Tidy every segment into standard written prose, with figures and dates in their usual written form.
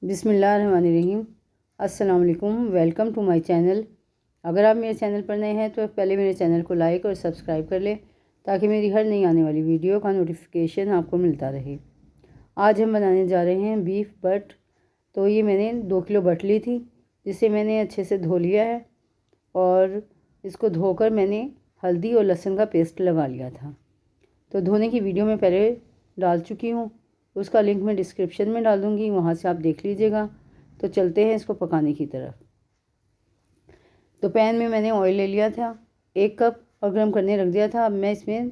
बिस्मिल्लाहिर्रहमानिर्रहीम। अस्सलाम वालेकुम। Welcome to my channel. अगर आप मेरे चैनल पर नए हैं तो पहले मेरे चैनल को लाइक और सब्सक्राइब कर लें ताकि मेरी हर नई आने वाली वीडियो का नोटिफिकेशन आपको मिलता रहे। आज हम बनाने जा रहे हैं बीफ बट। तो ये मैंने 2 किलो बट ली थी, जिसे मैंने अच्छे से धो लिया है और इसको धोकर मैंने हल्दी और लहसुन का पेस्ट लगा लिया था। तो धोने की वीडियो मैं पहले डाल चुकी हूँ, उसका लिंक मैं डिस्क्रिप्शन में डाल दूँगी, वहाँ से आप देख लीजिएगा। तो चलते हैं इसको पकाने की तरफ। तो पैन में मैंने ऑयल ले लिया था 1 कप और गर्म करने रख दिया था। अब मैं इसमें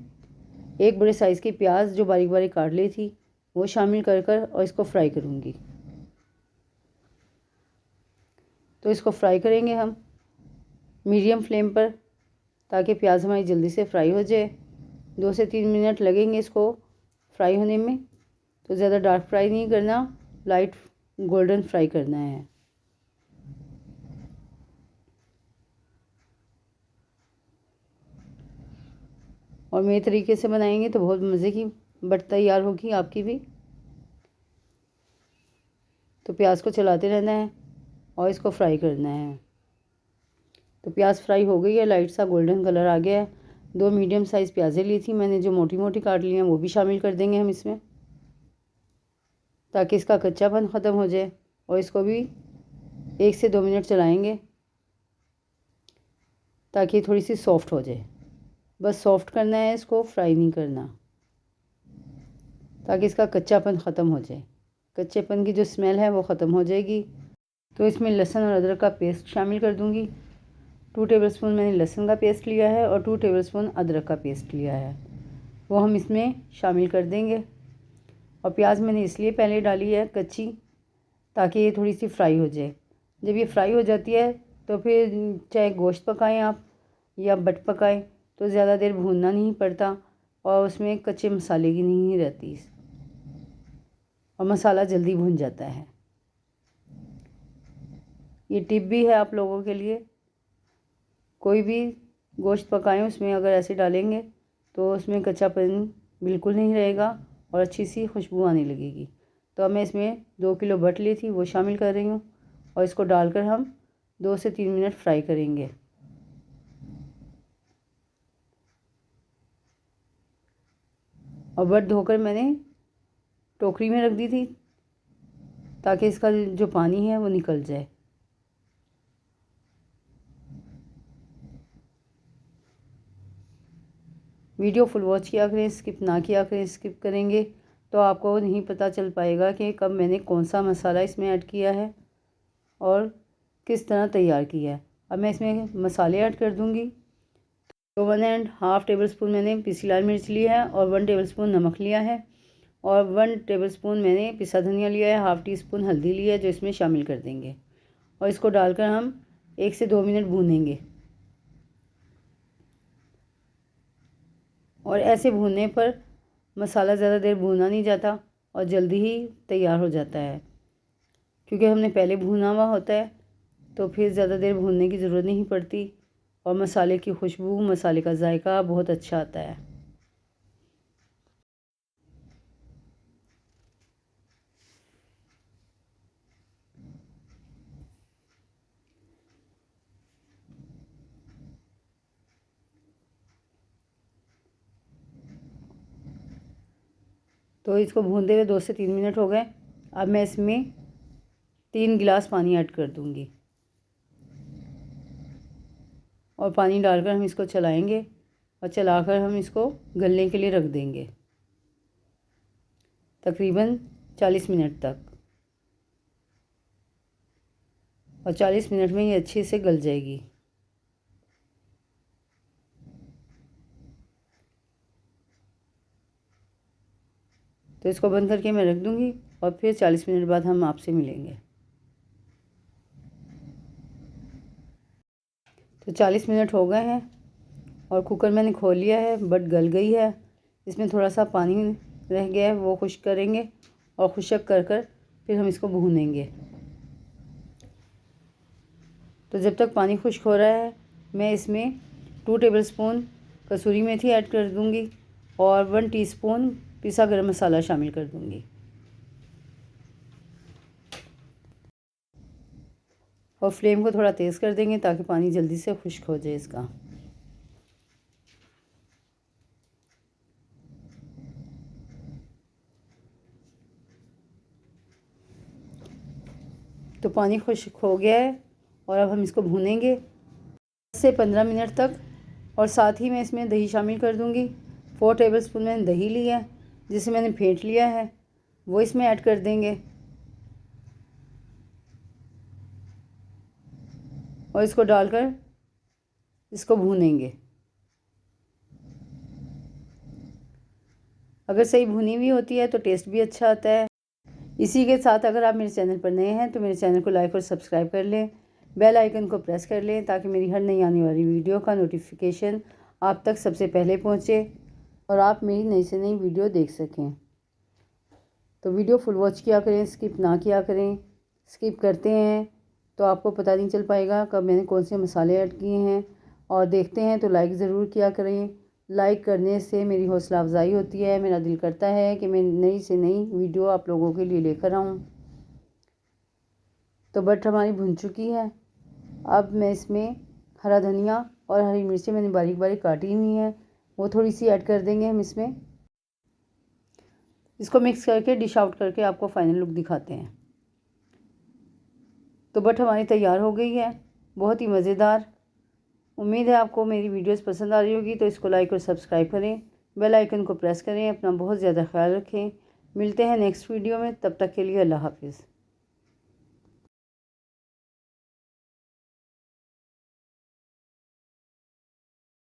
1 बड़े साइज़ की प्याज जो बारीक बारीक काट ली थी वो शामिल कर और इसको फ्राई करूँगी। तो इसको फ्राई करेंगे हम मीडियम फ्लेम पर ताकि प्याज हमारी जल्दी से फ्राई हो जाए। 2 से 3 मिनट लगेंगे इसको फ्राई होने में। तो ज़्यादा डार्क फ्राई नहीं करना, लाइट गोल्डन फ्राई करना है। और मेरे तरीके से बनाएंगे तो बहुत मज़े की बट तैयार होगी आपकी भी। तो प्याज को चलाते रहना है और इसको फ्राई करना है। तो प्याज फ्राई हो गई है, लाइट सा गोल्डन कलर आ गया है। 2 मीडियम साइज़ प्याज़ें ली थी मैंने जो मोटी मोटी काट ली हैं, वो भी शामिल कर देंगे हम इसमें ताकि इसका कच्चापन ख़त्म हो जाए। और इसको भी 1 से 2 मिनट चलाएंगे ताकि थोड़ी सी सॉफ्ट हो जाए। बस सॉफ्ट करना है, इसको फ्राई नहीं करना, ताकि इसका कच्चापन ख़त्म हो जाए। कच्चेपन की जो स्मेल है वो ख़त्म हो जाएगी। तो इसमें लहसुन और अदरक का पेस्ट शामिल कर दूँगी। 2 टेबलस्पून मैंने लहसुन का पेस्ट लिया है और 2 टेबलस्पून अदरक का पेस्ट लिया है, वो हम इसमें शामिल कर देंगे। और प्याज मैंने इसलिए पहले डाली है कच्ची ताकि ये थोड़ी सी फ्राई हो जाए। जब ये फ्राई हो जाती है तो फिर चाहे गोश्त पकाएं आप या बट पकाएं तो ज़्यादा देर भूनना नहीं पड़ता और उसमें कच्चे मसाले की नहीं रहती और मसाला जल्दी भुन जाता है। ये टिप भी है आप लोगों के लिए, कोई भी गोश्त पकाएं उसमें अगर ऐसे डालेंगे तो उसमें कच्चापन बिल्कुल नहीं रहेगा और अच्छी सी खुशबू आने लगेगी। तो अब मैं इसमें 2 किलो बट ली थी वो शामिल कर रही हूँ और इसको डालकर हम 2 से 3 मिनट फ्राई करेंगे। और बट धोकर मैंने टोकरी में रख दी थी ताकि इसका जो पानी है वो निकल जाए। वीडियो फुल वॉच किया करें, स्किप ना किया करें। स्किप करेंगे तो आपको नहीं पता चल पाएगा कि कब मैंने कौन सा मसाला इसमें ऐड किया है और किस तरह तैयार किया है। अब मैं इसमें मसाले ऐड कर दूंगी। तो 1.5 टेबलस्पून मैंने पिसी लाल मिर्च लिया है और 1 टेबलस्पून नमक लिया है और 1 टेबलस्पून मैंने पिसा धनिया लिया है। 1/2 टीस्पून हल्दी लिया है जो इसमें शामिल कर देंगे और इसको डालकर हम 1 से 2 मिनट भूनेंगे। और ऐसे भूनने पर मसाला ज़्यादा देर भूना नहीं जाता और जल्दी ही तैयार हो जाता है, क्योंकि हमने पहले भुना हुआ होता है। तो फिर ज़्यादा देर भूनने की ज़रूरत नहीं पड़ती और मसाले की खुशबू, मसाले का जायका बहुत अच्छा आता है। तो इसको भूनते हुए 2 से 3 मिनट हो गए। अब मैं इसमें 3 गिलास पानी ऐड कर दूंगी और पानी डालकर हम इसको चलाएंगे और चलाकर हम इसको गलने के लिए रख देंगे तकरीबन 40 मिनट तक। और 40 मिनट में ये अच्छे से गल जाएगी। तो इसको बंद करके मैं रख दूंगी और फिर 40 मिनट बाद हम आपसे मिलेंगे। तो 40 मिनट हो गए हैं और कुकर मैंने खोल लिया है, बट गल गई है। इसमें थोड़ा सा पानी रह गया है, वो खुश्क करेंगे और खुश्क कर फिर हम इसको भूनेंगे। तो जब तक पानी खुश्क हो रहा है मैं इसमें 2 टेबलस्पून कसूरी मेथी ऐड कर दूंगी और 1 टीस्पून पिसा गरम मसाला शामिल कर दूंगी। और फ्लेम को थोड़ा तेज़ कर देंगे ताकि पानी जल्दी से खुश्क हो जाए इसका। तो पानी खुश्क हो गया है और अब हम इसको भूनेंगे 10 से 15 मिनट तक। और साथ ही मैं इसमें दही शामिल कर दूंगी। 4 टेबलस्पून मैंने दही लिया है जिसे मैंने फेंट लिया है, वो इसमें ऐड कर देंगे और इसको डालकर इसको भूनेंगे। अगर सही भुनी हुई होती है तो टेस्ट भी अच्छा आता है। इसी के साथ अगर आप मेरे चैनल पर नए हैं तो मेरे चैनल को लाइक और सब्सक्राइब कर लें, बेल आइकन को प्रेस कर लें ताकि मेरी हर नई आने वाली वीडियो का नोटिफिकेशन आप तक सबसे पहले पहुंचे और आप मेरी नई से नई वीडियो देख सकें। तो वीडियो फुल वॉच किया करें, स्किप ना किया करें। स्किप करते हैं तो आपको पता नहीं चल पाएगा कब मैंने कौन से मसाले ऐड किए हैं। और देखते हैं तो लाइक ज़रूर किया करें। लाइक करने से मेरी हौसला अफजाई होती है, मेरा दिल करता है कि मैं नई से नई वीडियो आप लोगों के लिए लेकर आऊँ। तो बट हमारी भुन चुकी है। अब मैं इसमें हरा धनिया और हरी मिर्चें मैंने बारीक बारीक काटी हुई हैं, वो थोड़ी सी ऐड कर देंगे हम इसमें। इसको मिक्स करके डिश आउट करके आपको फाइनल लुक दिखाते हैं। तो बट हमारी तैयार हो गई है, बहुत ही मज़ेदार। उम्मीद है आपको मेरी वीडियोस पसंद आ रही होगी। तो इसको लाइक और सब्सक्राइब करें, बेल आइकन को प्रेस करें। अपना बहुत ज़्यादा ख्याल रखें। मिलते हैं नेक्स्ट वीडियो में, तब तक के लिए अल्लाह हाफिज़।